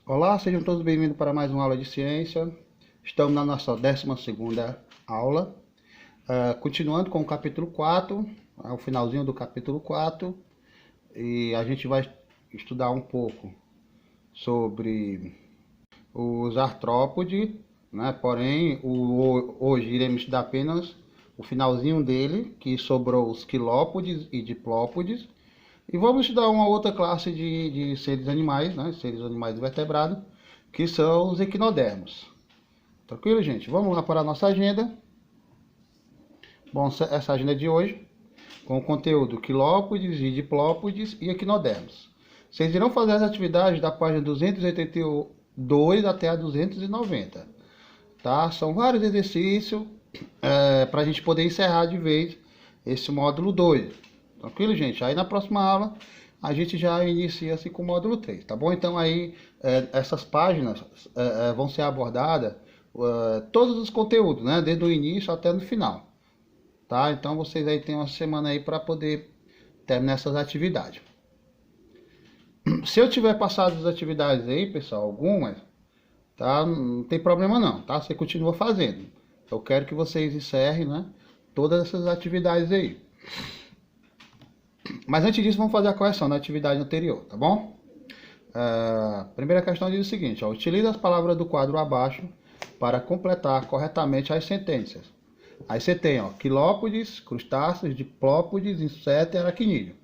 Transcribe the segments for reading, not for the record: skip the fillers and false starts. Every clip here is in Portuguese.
Olá, sejam todos bem-vindos para mais uma aula de ciência. Estamos na nossa 12ª aula, continuando com o capítulo 4, o finalzinho do capítulo 4, e a gente vai estudar um pouco sobre os artrópodes, né? Porém, hoje iremos estudar apenas o finalzinho dele, que sobrou os quilópodes e diplópodes, e vamos estudar uma outra classe de seres animais, né? Seres animais vertebrados, que são os equinodermos. Tranquilo, gente? Vamos lá para a nossa agenda. Bom, essa agenda de hoje, com o conteúdo quilópodes e diplópodes e equinodermos. Vocês irão fazer as atividades da página 282 até a 290. Tá? São vários exercícios para a gente poder encerrar de vez esse módulo 2. Tranquilo, gente? Aí na próxima aula a gente já inicia-se com o módulo 3, tá bom? Então aí essas páginas vão ser abordadas todos os conteúdos, né? Desde o início até no final, tá? Então vocês aí têm uma semana aí para poder terminar essas atividades. Se eu tiver passado as atividades aí, pessoal, algumas, tá? Não tem problema não, tá? Você continua fazendo. Eu quero que vocês encerrem, né? Todas essas atividades aí. Mas antes disso, vamos fazer a correção da atividade anterior, tá bom? A primeira questão diz o seguinte: utilize as palavras do quadro abaixo para completar corretamente as sentenças. Aí você tem, quilópodes, crustáceos, diplópodes, inseto e aracnídeo.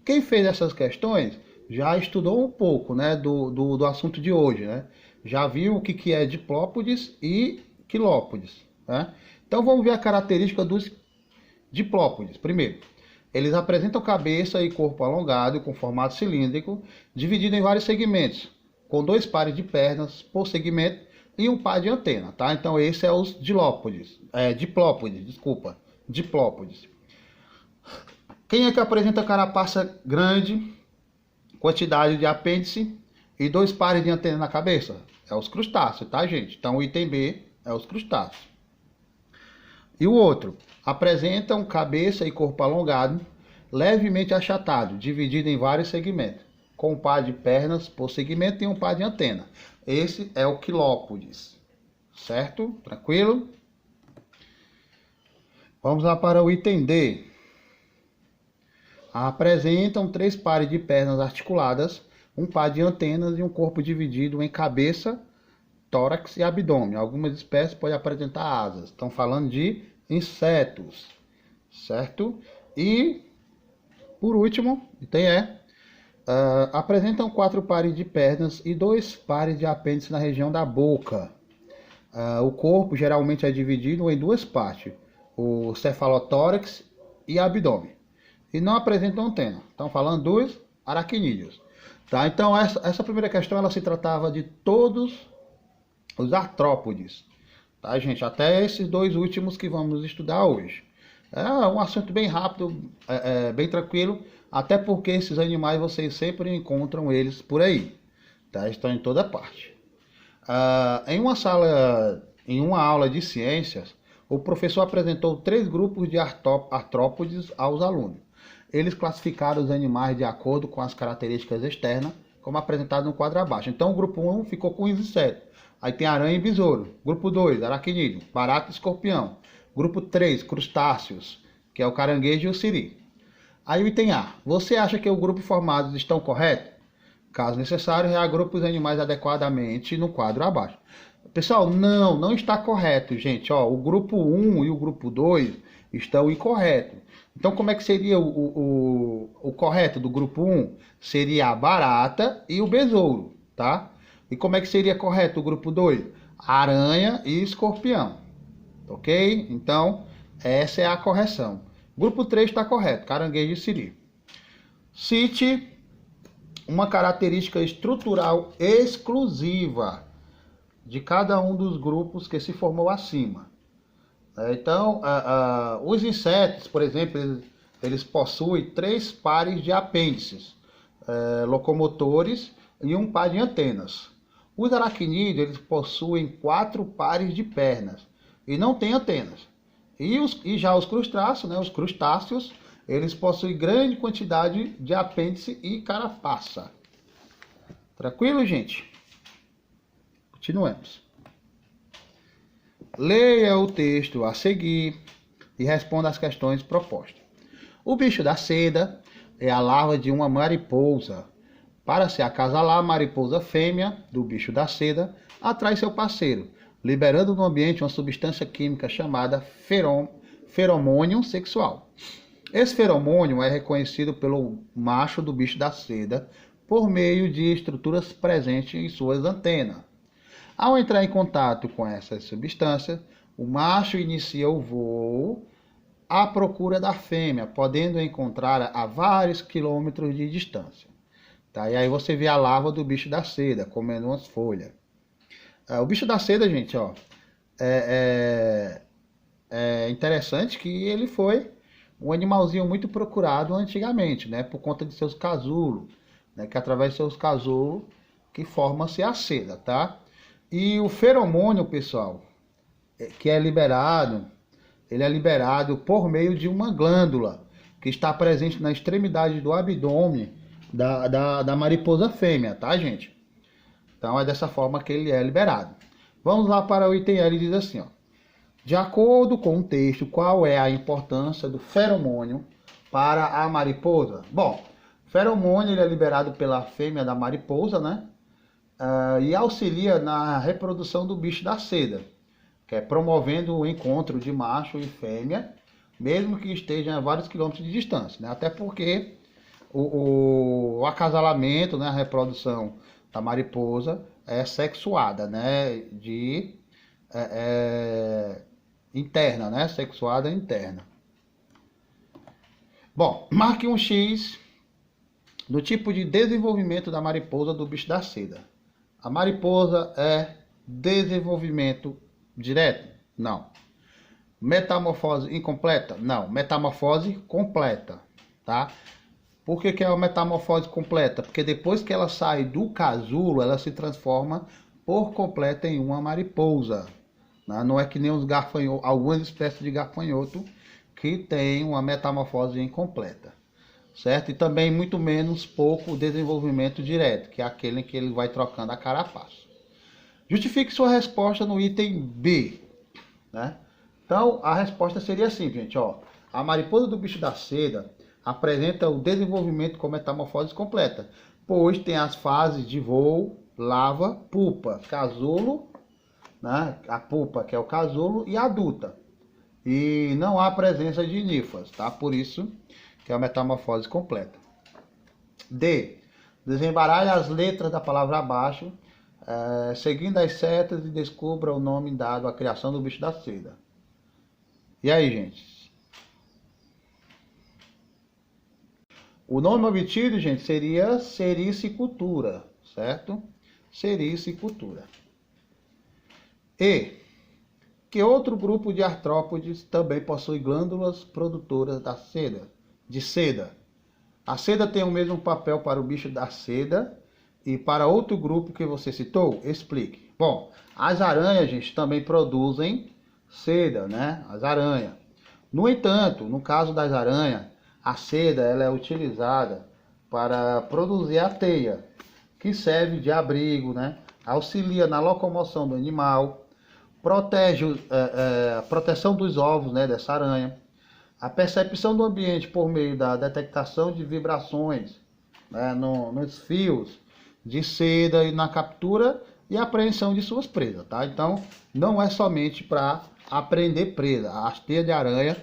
Quem fez essas questões já estudou um pouco, né, do assunto de hoje, né? Já viu o que é diplópodes e quilópodes, né? Então vamos ver a característica dos diplópodes. Primeiro, eles apresentam cabeça e corpo alongado, com formato cilíndrico, dividido em vários segmentos, com 2 pares de pernas por segmento e um par de antena, tá? Então esse é os diplópodes. Quem é que apresenta carapaça grande, quantidade de apêndice e 2 pares de antena na cabeça? É os crustáceos, tá, gente? Então o item B é os crustáceos. E o outro, apresentam cabeça e corpo alongado, levemente achatado, dividido em vários segmentos, com um par de pernas por segmento e um par de antena. Esse é o quilópodes, certo? Tranquilo? Vamos lá para o item D. Apresentam 3 pares de pernas articuladas, um par de antenas e um corpo dividido em cabeça, tórax e abdômen. Algumas espécies podem apresentar asas. Estão falando de insetos, certo? E, por último, item apresentam 4 pares de pernas e 2 pares de apêndices na região da boca. O corpo geralmente é dividido em 2 partes, o cefalotórax e abdômen. E não apresentam antena. Estão falando dos aracnídeos. Tá? Então, essa primeira questão ela se tratava de todos os artrópodes, tá, gente? Até esses 2 últimos que vamos estudar hoje. É um assunto bem rápido, bem tranquilo, até porque esses animais vocês sempre encontram eles por aí, tá? Estão em toda parte. Em uma aula de ciências, o professor apresentou 3 grupos de artrópodes aos alunos. Eles classificaram os animais de acordo com as características externas, como apresentado no quadro abaixo. Então, o grupo 1 ficou com os insetos. Aí tem aranha e besouro. Grupo 2, aracnídeo, barata e escorpião. Grupo 3, crustáceos, que é o caranguejo e o siri. Aí o item A. Você acha que o grupo formado estão corretos? Caso necessário, reagrupe os animais adequadamente no quadro abaixo. Pessoal, não está correto, gente. O grupo 1 e o grupo 2 estão incorretos. Então, como é que seria o correto do grupo 1? Seria a barata e o besouro, tá? E como é que seria correto o grupo 2? Aranha e escorpião. Ok? Então, essa é a correção. Grupo 3 está correto, caranguejo e siri. Cite uma característica estrutural exclusiva de cada um dos grupos que se formou acima. Então, os insetos, por exemplo, eles possuem 3 pares de apêndices locomotores e um par de antenas. Os aracnídeos, eles possuem 4 pares de pernas e não têm antenas. E já os crustáceos, né, eles possuem grande quantidade de apêndice e carapaça. Tranquilo, gente? Continuemos. Leia o texto a seguir e responda às questões propostas. O bicho da seda é a larva de uma mariposa. Para se acasalar, a mariposa fêmea do bicho da seda atrai seu parceiro, liberando no ambiente uma substância química chamada feromônio sexual. Esse feromônio é reconhecido pelo macho do bicho da seda por meio de estruturas presentes em suas antenas. Ao entrar em contato com essas substâncias, o macho inicia o voo à procura da fêmea, podendo encontrar a vários quilômetros de distância. Tá? E aí você vê a larva do bicho da seda comendo umas folhas. O bicho da seda, gente, ó, é interessante que ele foi um animalzinho muito procurado antigamente, né? Por conta de seus casulos, né? Que através de seus casulos que forma-se a seda, tá? E o feromônio, pessoal, que é liberado, ele é liberado por meio de uma glândula que está presente na extremidade do abdômen da mariposa fêmea, tá, gente? Então é dessa forma que ele é liberado. Vamos lá para o item L, diz assim, ó. De acordo com o texto, qual é a importância do feromônio para a mariposa? Bom, o feromônio ele é liberado pela fêmea da mariposa, né? E auxilia na reprodução do bicho da seda, que é promovendo o encontro de macho e fêmea, mesmo que estejam a vários quilômetros de distância, né? Até porque o acasalamento, né, a reprodução da mariposa é sexuada, né? Interna, né? Sexuada interna. Bom, marque um X no tipo de desenvolvimento da mariposa do bicho da seda. A mariposa é desenvolvimento direto? Não. Metamorfose incompleta? Não. Metamorfose completa, tá? Por que é uma metamorfose completa? Porque depois que ela sai do casulo, ela se transforma por completa em uma mariposa. Não é que nem os gafanhotos, algumas espécies de gafanhoto que tem uma metamorfose incompleta, certo? E também muito menos pouco desenvolvimento direto, que é aquele em que ele vai trocando a carapaça. Justifique sua resposta no item B, né? Então, a resposta seria assim, gente, ó. A mariposa do bicho da seda apresenta o desenvolvimento com metamorfose completa, pois tem as fases de voo, larva, pupa, casulo, né? A pupa, que é o casulo, e adulta. E não há presença de ninfas, tá? Por isso que é a metamorfose completa. D. Desembaralhe as letras da palavra abaixo, seguindo as setas e descubra o nome dado à criação do bicho da seda. E aí, gente? O nome obtido, gente, seria sericicultura, certo? Sericicultura. E. Que outro grupo de artrópodes também possui glândulas produtoras de seda? A seda tem o mesmo papel para o bicho da seda e para outro grupo que você citou? Explique. Bom, as aranhas, gente, também produzem seda, né? As aranhas. No entanto, no caso das aranhas, a seda ela é utilizada para produzir a teia, que serve de abrigo, né? Auxilia na locomoção do animal, protege a proteção dos ovos, né, dessa aranha, a percepção do ambiente por meio da detectação de vibrações, né, nos fios de seda e na captura e apreensão de suas presas, tá? Então, não é somente para apreender presa. As teias de aranha,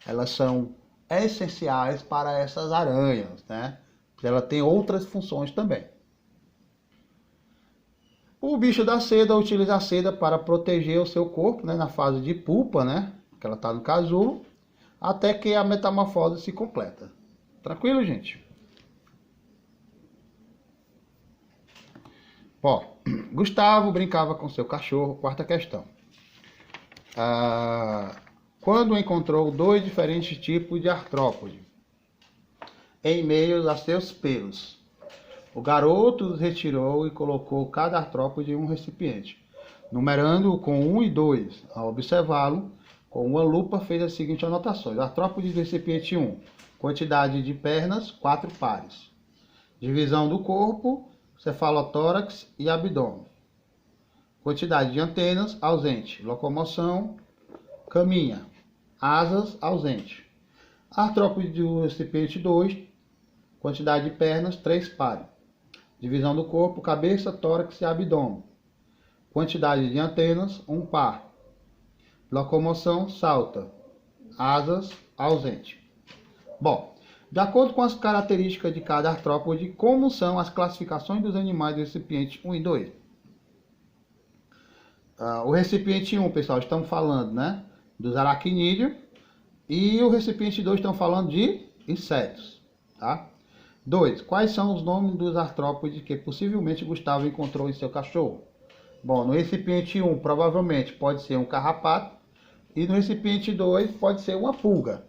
elas são essenciais para essas aranhas, né? Ela tem outras funções também. O bicho da seda utiliza a seda para proteger o seu corpo, né, na fase de pupa, né, que ela está no casulo, até que a metamorfose se completa. Tranquilo, gente? Ó, Gustavo brincava com seu cachorro. Quarta questão. Quando encontrou dois diferentes tipos de artrópode em meio a seus pelos, o garoto os retirou e colocou cada artrópode em um recipiente, numerando-o com 1 e 2. Ao observá-lo, com uma lupa fez as seguintes anotações. Artrópode do recipiente 1. Quantidade de pernas, 4 pares. Divisão do corpo, cefalotórax e abdômen. Quantidade de antenas, ausente. Locomoção, caminha. Asas, ausente. Artrópode do recipiente 2, quantidade de pernas, 3 pares. Divisão do corpo, cabeça, tórax e abdômen. Quantidade de antenas, 1 par. Locomoção, salta. Asas, ausente. Bom, de acordo com as características de cada artrópode, como são as classificações dos animais do recipiente 1 e 2? O recipiente 1, pessoal, estamos falando, né, dos aracnídeos. E o recipiente 2, estamos falando de insetos. Tá? 2. Quais são os nomes dos artrópodes que possivelmente Gustavo encontrou em seu cachorro? Bom, no recipiente 1, provavelmente pode ser um carrapato. E no recipiente 2, pode ser uma pulga.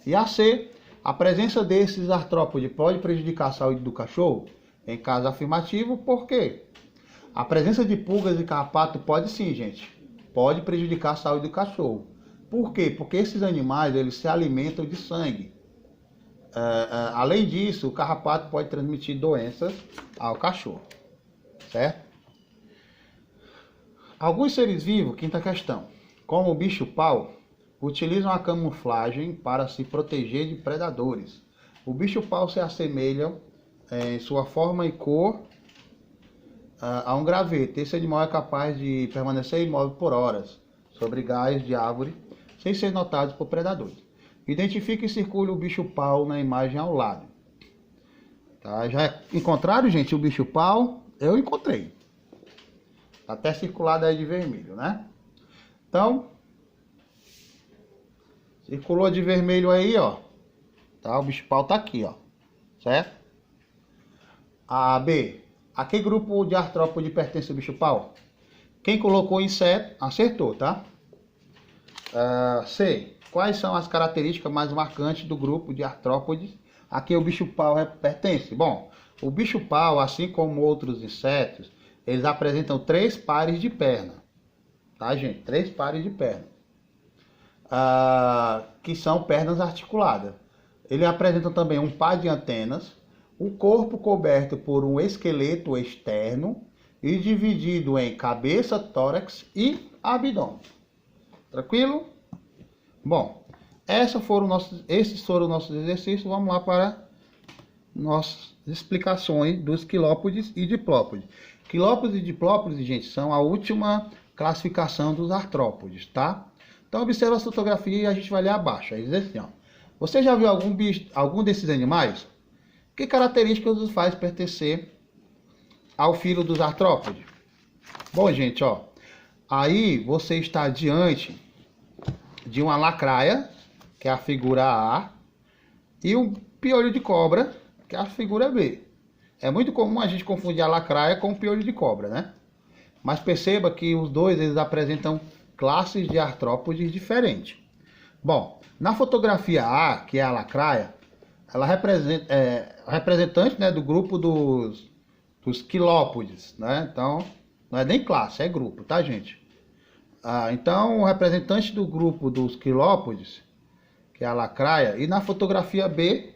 E a C. A presença desses artrópodes pode prejudicar a saúde do cachorro? Em caso afirmativo, por quê? A presença de pulgas e carrapato pode sim, gente. Pode prejudicar a saúde do cachorro. Por quê? Porque esses animais, eles se alimentam de sangue. Além disso, o carrapato pode transmitir doenças ao cachorro. Certo? Alguns seres vivos, quinta questão, como o bicho-pau, utilizam a camuflagem para se proteger de predadores. O bicho-pau se assemelha em sua forma e cor a um graveto. Esse animal é capaz de permanecer imóvel por horas sobre galhos de árvore sem ser notado por predadores. Identifique e circule o bicho-pau na imagem ao lado. Tá? Já encontraram, gente, o bicho-pau? Eu encontrei. Tá até circulado aí de vermelho, né? Então, circulou de vermelho aí, ó. Tá? O bicho-pau tá aqui, ó. Certo? A B. A que grupo de artrópode pertence o bicho-pau? Quem colocou inseto, acertou, tá? C. Quais são as características mais marcantes do grupo de artrópodes a que o bicho-pau pertence? Bom, o bicho-pau, assim como outros insetos, eles apresentam 3 pares de perna. Tá, gente? 3 pares de perna. Que são pernas articuladas. Ele apresenta também um par de antenas, o corpo coberto por um esqueleto externo e dividido em cabeça, tórax e abdômen. Tranquilo? Bom, esses foram nossos exercícios. Vamos lá para nossas explicações dos quilópodes e diplópodes. Quilópodes e diplópodes, gente, são a última classificação dos artrópodes, tá? Então, observa a fotografia e a gente vai ler abaixo. Aí diz assim, ó. Você já viu algum desses animais? Que características os faz pertencer ao filo dos artrópodes? Bom, gente, ó. Aí você está diante de uma lacraia, que é a figura A, e um piolho de cobra, que é a figura B. É muito comum a gente confundir a lacraia com o piolho de cobra, né? Mas perceba que os dois, eles apresentam classes de artrópodes diferentes. Bom, na fotografia A, que é a lacraia, ela representa representante, né, do grupo dos quilópodes, né? Então, não é nem classe, é grupo, tá, gente? Então, o representante do grupo dos quilópodes, que é a lacraia, e na fotografia B,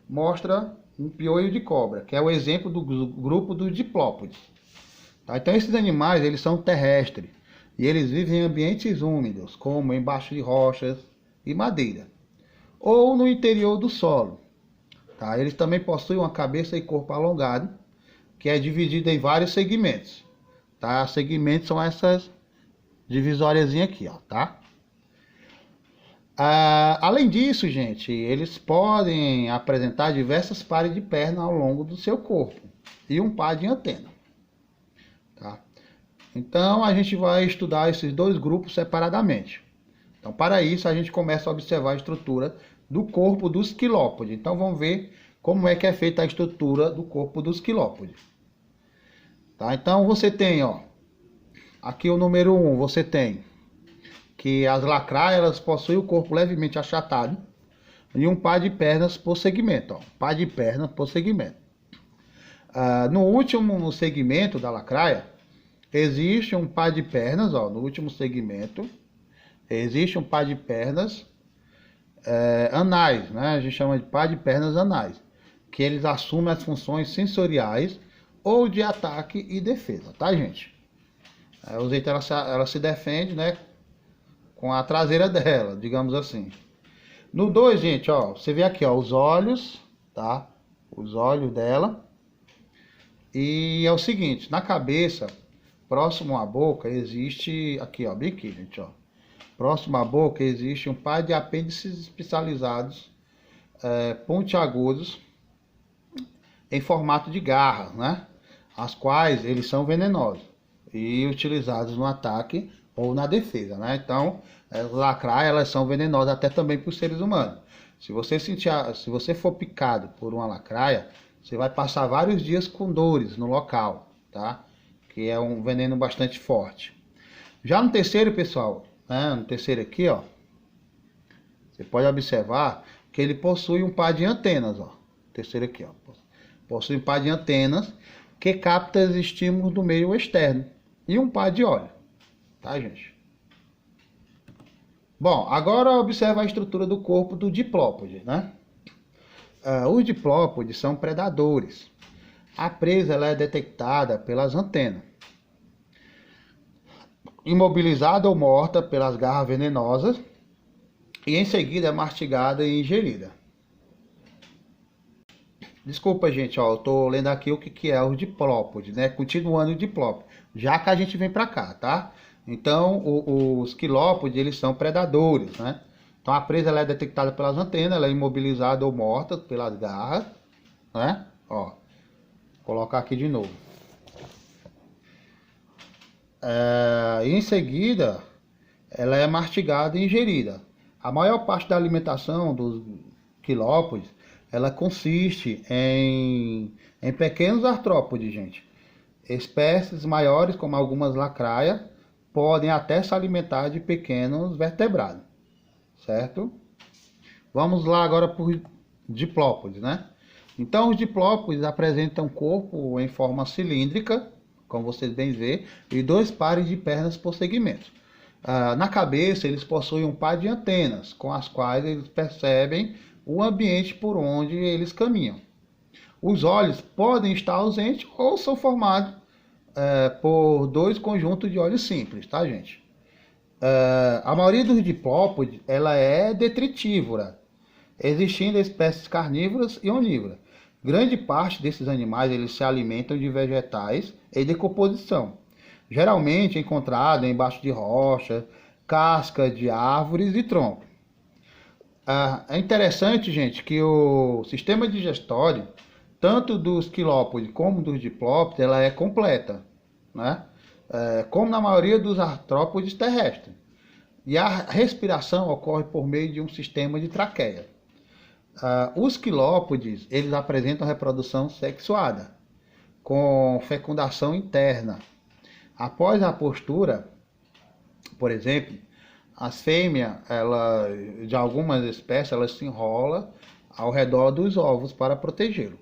mostra um piolho de cobra, que é o exemplo do grupo dos diplópodes. Tá? Então, esses animais, eles são terrestres, e eles vivem em ambientes úmidos, como embaixo de rochas e madeira, ou no interior do solo. Tá? Eles também possuem uma cabeça e corpo alongado, que é dividido em vários segmentos. Tá? Segmentos são essas divisóriazinhas aqui, ó, tá? Além disso, gente, eles podem apresentar diversas pares de perna ao longo do seu corpo e um par de antena. Tá? Então, a gente vai estudar esses dois grupos separadamente. Então, para isso, a gente começa a observar a estrutura do corpo dos quilópodes. Então, vamos ver como é que é feita a estrutura do corpo dos quilópodes. Tá? Então, você tem, ó, aqui o número 1, você tem que as lacraias, elas possuem o corpo levemente achatado e um par de pernas por segmento, ó, par de pernas por segmento. No último segmento da lacraia, existe um par de pernas, ó, no último segmento, existe um par de pernas anais, né? A gente chama de par de pernas anais, que eles assumem as funções sensoriais ou de ataque e defesa, tá, gente? O jeito ela se defende, né? Com a traseira dela, digamos assim. No 2, gente, ó, você vê aqui, ó, os olhos, tá? Os olhos dela. E é o seguinte, na cabeça, próximo à boca, existe, aqui, ó, bem aqui, gente, ó. Próximo à boca existe um par de apêndices especializados, pontiagudos, em formato de garra, né? As quais eles são venenosos e utilizados no ataque ou na defesa, né? Então, as lacraias, elas são venenosas até também para os seres humanos. Se você for picado por uma lacraia, você vai passar vários dias com dores no local, tá? Que é um veneno bastante forte. Já no terceiro, pessoal, né? No terceiro aqui, ó, você pode observar que ele possui um par de antenas, ó. Terceiro aqui, ó, possui um par de antenas que capta os estímulos do meio externo e um par de olhos, tá, gente? Bom, agora observa a estrutura do corpo do diplópode, né? Os diplópodes são predadores. A presa ela é detectada pelas antenas. Imobilizada ou morta pelas garras venenosas e em seguida é mastigada e ingerida. Desculpa, gente, ó, eu tô lendo aqui o que é os diplópodes, né? Continuando o diplópode, já que a gente vem para cá, tá? Então, os quilópodes, eles são predadores, né? Então, a presa ela é detectada pelas antenas, ela é imobilizada ou morta pelas garras, né? Ó, vou colocar aqui de novo. Em seguida, ela é mastigada e ingerida. A maior parte da alimentação dos quilópodes, ela consiste em pequenos artrópodes, gente. Espécies maiores, como algumas lacraias, podem até se alimentar de pequenos vertebrados, certo? Vamos lá agora por diplópodes, né? Então, os diplópodes apresentam um corpo em forma cilíndrica, como vocês bem vê, e dois pares de pernas por segmento. Na cabeça, eles possuem um par de antenas, com as quais eles percebem o ambiente por onde eles caminham. Os olhos podem estar ausentes ou são formados por dois conjuntos de olhos simples, tá, gente? A maioria dos diplópodes ela é detritívora, existindo espécies carnívoras e onívoras. Grande parte desses animais eles se alimentam de vegetais em decomposição, geralmente encontrado embaixo de rochas, cascas de árvores e troncos. É interessante, gente, que o sistema digestório, tanto dos quilópodes como dos diplópodes, ela é completa, né? Como na maioria dos artrópodes terrestres. E a respiração ocorre por meio de um sistema de traqueia. Os quilópodes, eles apresentam reprodução sexuada, com fecundação interna. Após a postura, por exemplo, as fêmeas, de algumas espécies, elas se enrolam ao redor dos ovos para protegê-lo.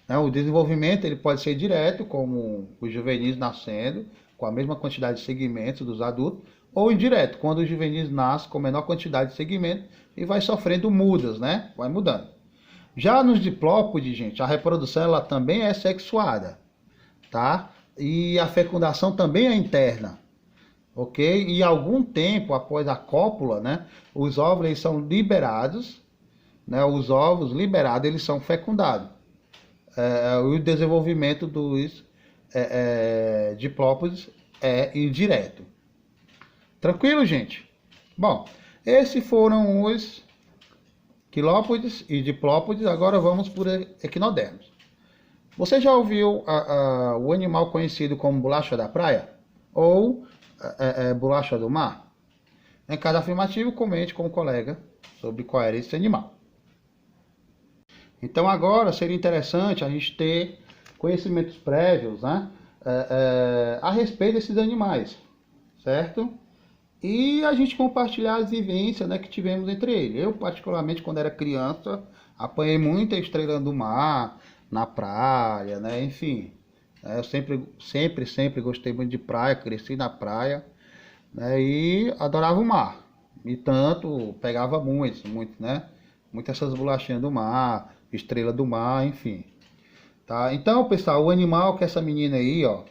O desenvolvimento ele pode ser direto, como os juvenis nascendo, com a mesma quantidade de segmentos dos adultos, ou indireto, quando os juvenis nascem com menor quantidade de segmentos e vai sofrendo mudas, né? Vai mudando. Já nos diplópodes, gente, a reprodução ela também é sexuada, tá? E a fecundação também é interna. Ok? E algum tempo após a cópula, né, os óvulos eles são liberados, né, os ovos liberados eles são fecundados. O desenvolvimento dos diplópodes é indireto. Tranquilo, gente? Bom, esses foram os quilópodes e diplópodes. Agora vamos por equinodermos. Você já ouviu o animal conhecido como bolacha da praia? Ou bolacha do mar? Em caso afirmativo, comente com o colega sobre qual era esse animal. Então agora seria interessante a gente ter conhecimentos prévios, né, a respeito desses animais, certo? E a gente compartilhar as vivências, né, que tivemos entre eles. Eu, particularmente, quando era criança, apanhei muita estrela do mar, na praia, né, enfim. Eu sempre gostei muito de praia, cresci na praia, né, e adorava o mar. E tanto, pegava muito, né? Muitas essas bolachinhas do mar, estrela do mar, enfim. Tá? Então, pessoal, o animal que essa menina aí, ó,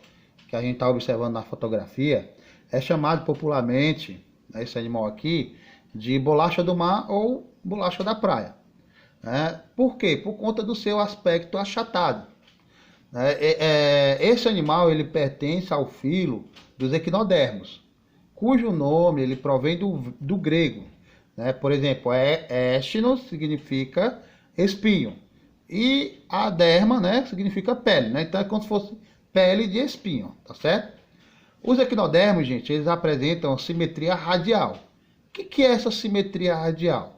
que a gente está observando na fotografia, é chamado popularmente, né, esse animal aqui, de bolacha do mar ou bolacha da praia. Por quê? Por conta do seu aspecto achatado. Esse animal ele pertence ao filo dos equinodermos, cujo nome ele provém do grego. Por exemplo, éstinos significa espinho e a derma, significa pele. Então é como se fosse pele de espinho, tá certo? Os equinodermos, gente, eles apresentam simetria radial. O que é essa simetria radial?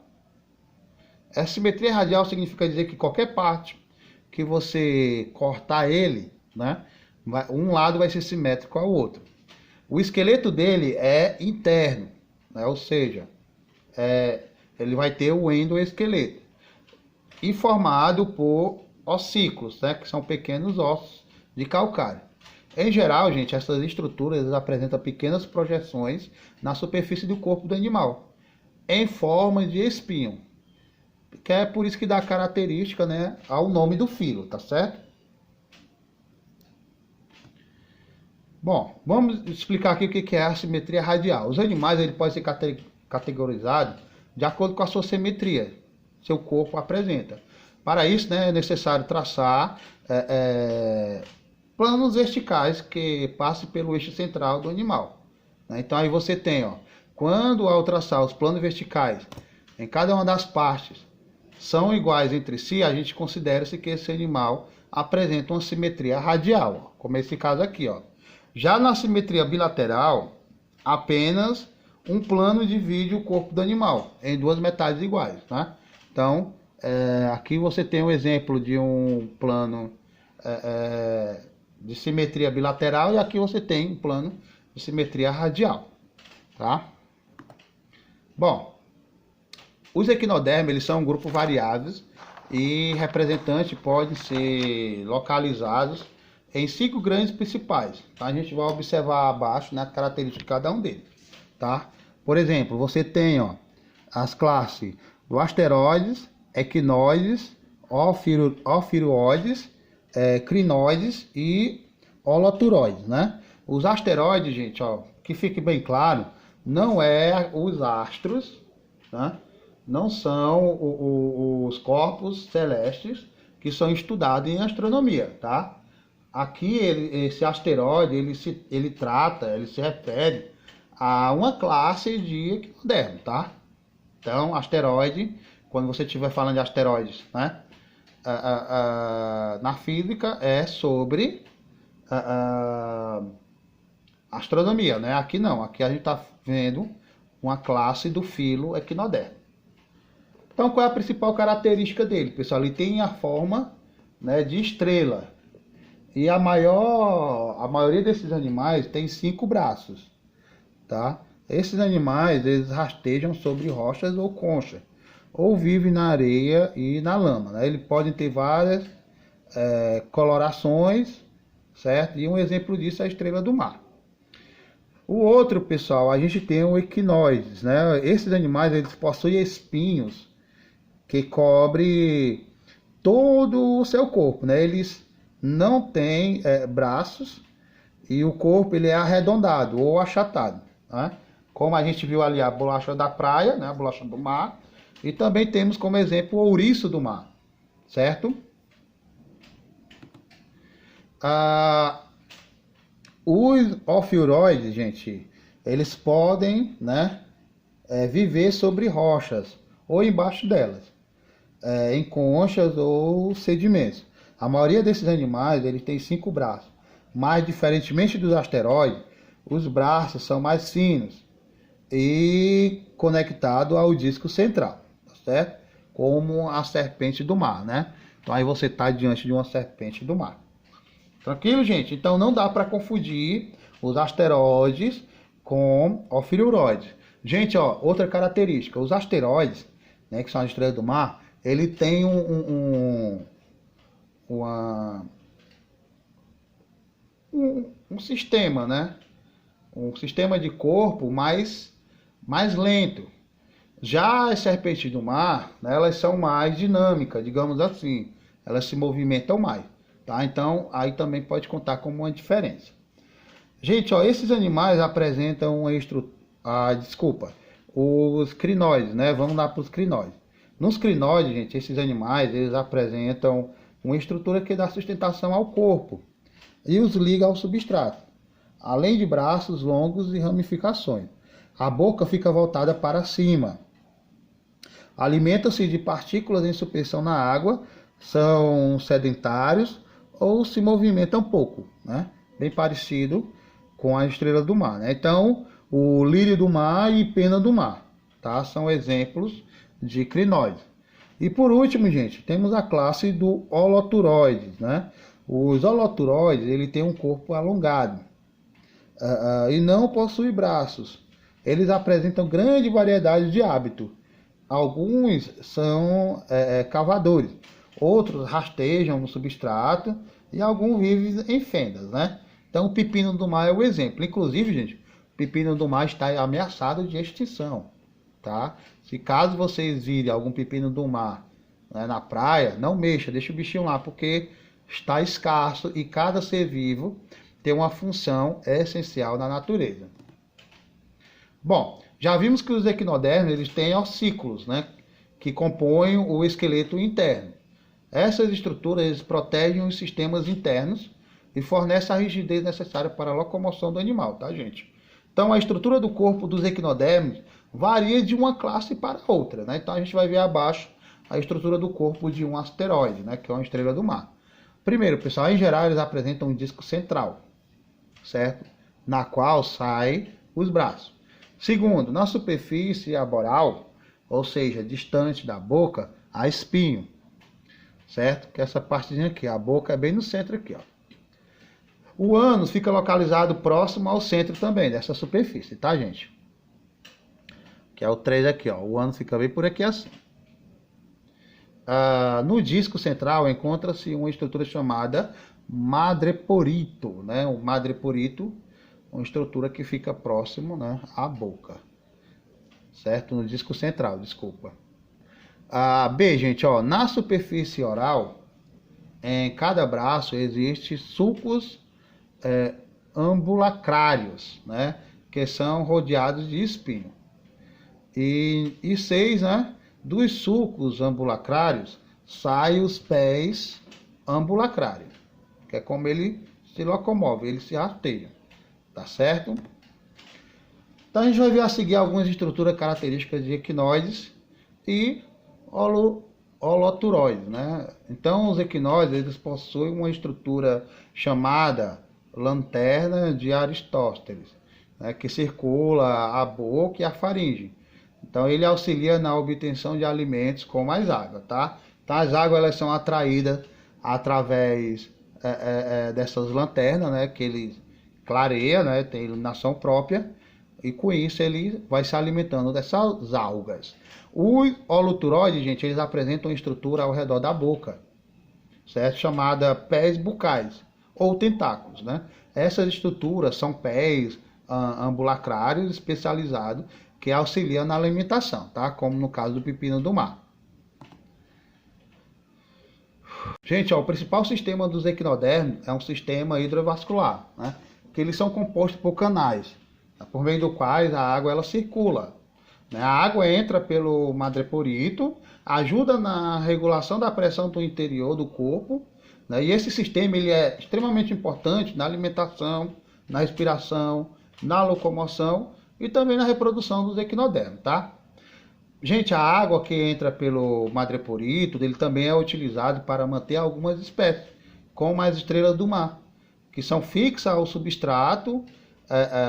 A simetria radial significa dizer que qualquer parte que você cortar ele, um lado vai ser simétrico ao outro. O esqueleto dele é interno, ou seja, ele vai ter o endoesqueleto e formado por ossículos, que são pequenos ossos de calcário. Em geral, gente, essas estruturas apresentam pequenas projeções na superfície do corpo do animal, em forma de espinho, que é por isso que dá característica, ao nome do filo, tá certo? Bom, vamos explicar aqui o que é a simetria radial. Os animais ele podem ser categorizados de acordo com a sua simetria, seu corpo apresenta. Para isso, é necessário traçar planos verticais que passem pelo eixo central do animal. Então aí você tem, quando ao traçar os planos verticais em cada uma das partes são iguais entre si, a gente considera-se que esse animal apresenta uma simetria radial, como esse caso aqui. Já na simetria bilateral, apenas um plano divide o corpo do animal em duas metades iguais. Então, aqui você tem um exemplo de um plano de simetria bilateral e aqui você tem um plano de simetria radial. Tá? Bom, os equinodermos eles são um grupo variáveis e representantes podem ser localizados em 5 grandes principais. Tá? A gente vai observar abaixo, a característica de cada um deles. Tá? Por exemplo, você tem as classes do asteroides, equinoides, ofiuroides, crinoides e holoturoides. Os asteroides, gente, que fique bem claro, não é os astros, não são os corpos celestes que são estudados em astronomia, tá? Aqui, esse asteroide, ele se refere a uma classe de equinodermos, tá? Então, asteroide, quando você estiver falando de asteroides, na física é sobre astronomia, Aqui não, aqui a gente está vendo uma classe do filo equinodermo. Então, qual é a principal característica dele, pessoal? Ele tem a forma de estrela. E a maioria desses animais tem 5 braços, tá? Esses animais, eles rastejam sobre rochas ou conchas, ou vivem na areia e na lama. Eles podem ter várias colorações, certo? E um exemplo disso é a estrela do mar. O outro, pessoal, a gente tem o equinoides, Esses animais, eles possuem espinhos que cobrem todo o seu corpo, Eles não têm braços e o corpo ele é arredondado ou achatado, Como a gente viu ali a bolacha da praia, a bolacha do mar, e também temos como exemplo o ouriço do mar, certo? Os ofiuroides, gente, eles podem, viver sobre rochas ou embaixo delas, em conchas ou sedimentos. A maioria desses animais eles tem 5 braços, mas diferentemente dos asteroides, os braços são mais finos e conectados ao disco central, tá certo? Como a serpente do mar, Então aí você está diante de uma serpente do mar. Tranquilo, gente? Então não dá para confundir os asteroides com ofiuroides. Gente, outra característica, os asteroides, que são as estrelas do mar, ele tem um sistema, um sistema de corpo mais lento. Já as serpentes do mar, elas são mais dinâmicas, digamos assim, elas se movimentam mais, tá? Então aí também pode contar como uma diferença. Gente, ó, esses animais apresentam uma estrutura. Ah, desculpa. Os crinoides, né? Vamos lá para os crinoides. Nos crinoides, gente, esses animais, eles apresentam uma estrutura que dá sustentação ao corpo e os liga ao substrato, além de braços longos e ramificações. A boca fica voltada para cima. Alimentam-se de partículas em suspensão na água, são sedentários ou se movimentam pouco, né? Bem parecido com a estrela do mar, né? Então, o lírio do mar e pena do mar, tá? São exemplos de crinoides. E por último, gente, temos a classe do holoturoides, né? Os holoturoides, ele tem um corpo alongado e não possui braços. Eles apresentam grande variedade de hábito. Alguns são cavadores, outros rastejam no substrato e alguns vivem em fendas, né? Então o pepino do mar é o exemplo. Inclusive, gente, o pepino do mar está ameaçado de extinção, tá? Se caso vocês virem algum pepino do mar, né, na praia, não mexa, deixa o bichinho lá, porque está escasso e cada ser vivo tem uma função essencial na natureza. Bom, já vimos que os equinodermos eles têm ossículos, né, que compõem o esqueleto interno. Essas estruturas protegem os sistemas internos e fornecem a rigidez necessária para a locomoção do animal, tá, gente? Então, a estrutura do corpo dos equinodermos varia de uma classe para outra, né? Então, a gente vai ver abaixo a estrutura do corpo de um asteroide, né, que é uma estrela do mar. Primeiro, pessoal, em geral, eles apresentam um disco central, certo? Na qual saem os braços. Segundo, na superfície arboral, ou seja, distante da boca, há espinho, certo? Que é essa partezinha aqui, a boca é bem no centro aqui, ó. O ânus fica localizado próximo ao centro também dessa superfície, tá, gente? Que é o 3 aqui, ó. O ânus fica bem por aqui assim. No disco central encontra-se uma estrutura chamada madreporito, né? O madreporito, uma estrutura que fica próximo, né, à boca, certo? No disco central, desculpa. B, gente, ó, na superfície oral, em cada braço existe sulcos ambulacrários, né, que são rodeados de espinho. E 6, né, dos sulcos ambulacrários saem os pés ambulacrários, que é como ele se locomove, ele se rasteja, tá certo? Então a gente vai ver a seguir algumas estruturas características de equinoides e holoturoides, né? Então os equinoides eles possuem uma estrutura chamada lanterna de Aristóteles, né, que circula a boca e a faringe. Então ele auxilia na obtenção de alimentos com mais água, tá? Então as águas elas são atraídas através dessas lanternas, né, que ele clareia, né, tem iluminação própria, e com isso ele vai se alimentando dessas algas. Os holoturoides, gente, eles apresentam uma estrutura ao redor da boca, certo? Chamada pés bucais ou tentáculos, né? Essas estruturas são pés ambulacrários especializados que auxiliam na alimentação, tá? Como no caso do pepino do mar. Gente, ó, o principal sistema dos equinodermos é um sistema hidrovascular, né? Que eles são compostos por canais, por meio do quais a água ela circula. A água entra pelo madreporito, ajuda na regulação da pressão do interior do corpo, né? E esse sistema ele é extremamente importante na alimentação, na respiração, na locomoção e também na reprodução dos equinodermos, tá? Gente, a água que entra pelo madreporito, ele também é utilizado para manter algumas espécies, como as estrelas do mar, que são fixas ao substrato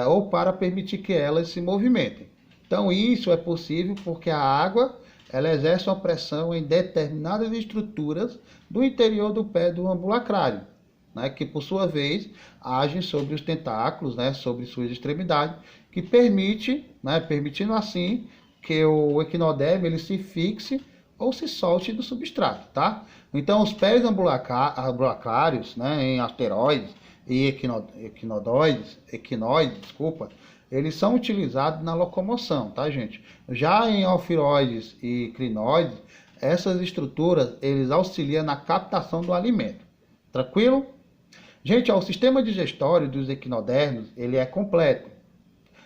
ou para permitir que elas se movimentem. Então isso é possível porque a água ela exerce uma pressão em determinadas estruturas do interior do pé do ambulacrário, né, que por sua vez agem sobre os tentáculos, né, sobre suas extremidades, que permitindo assim que o equinodermo ele se fixe ou se solte do substrato, tá? Então os pés ambulacrários, né, em asteroides e equinoides, eles são utilizados na locomoção, tá, gente? Já em ofiroides e crinoides, essas estruturas eles auxiliam na captação do alimento. Tranquilo? Gente, ó, o sistema digestório dos equinodermos, ele é completo.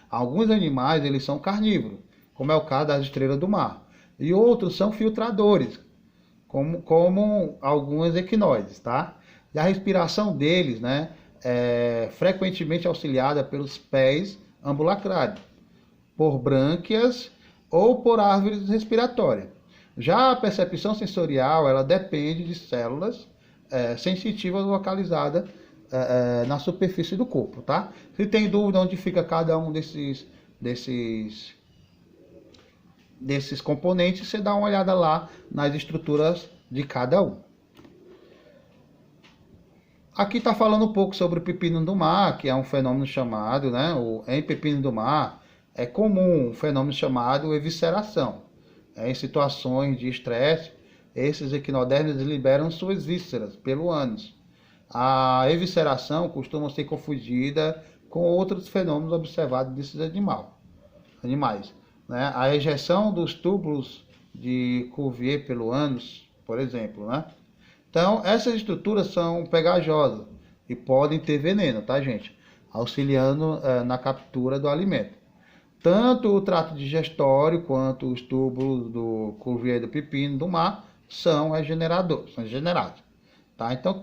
Alguns animais, eles são carnívoros, como é o caso das estrelas do mar. E outros são filtradores, como alguns equinóides, tá? E a respiração deles, né, é frequentemente auxiliada pelos pés ambulacrários, por brânquias ou por árvores respiratórias. Já a percepção sensorial, ela depende de células sensitivas localizadas na superfície do corpo, tá? Se tem dúvida onde fica cada um desses componentes, você dá uma olhada lá nas estruturas de cada um. Aqui está falando um pouco sobre o pepino do mar, que é um fenômeno chamado, né, em pepino do mar, é comum um fenômeno chamado evisceração. Em situações de estresse, esses equinodermos liberam suas vísceras pelo ânus. A evisceração costuma ser confundida com outros fenômenos observados desses animais. Né? A ejeção dos túbulos de Cuvier pelo ânus, por exemplo. Né? Então, essas estruturas são pegajosas e podem ter veneno, tá, gente? Auxiliando na captura do alimento. Tanto o trato digestório quanto os túbulos do Cuvier do pepino do mar são regenerados. Tá? Então,